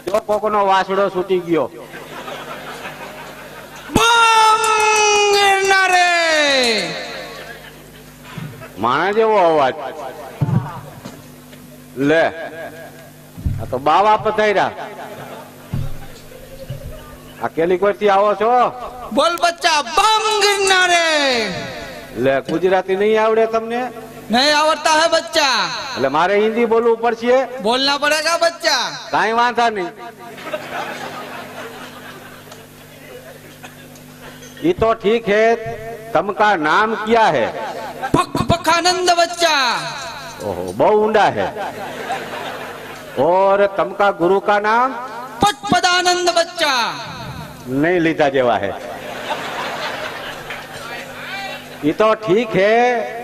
જો કોકનો વાસડો છૂટી ગયો રે માણા જેવો અવાજ લે આ તો બાવા પધાર્યા આ કેલિકોટ થી આવો છો બોલ બચ્ચા બમ गिरना रे લે ગુજરાતી નહીં આવડે તમને नहीं आवड़ता है बच्चा એટલે મારે હિન્દી બોલવું પડશે बोलना पड़ेगा बच्चा કાંઈ વાંધા નહીં ये तो ठीक है तुमका नाम क्या है पखानंद बच्चा ओहो बहुत ऊंडा है और तुमका गुरु का नाम पदानंद बच्चा नहीं लीधा जेवा है ये तो ठीक है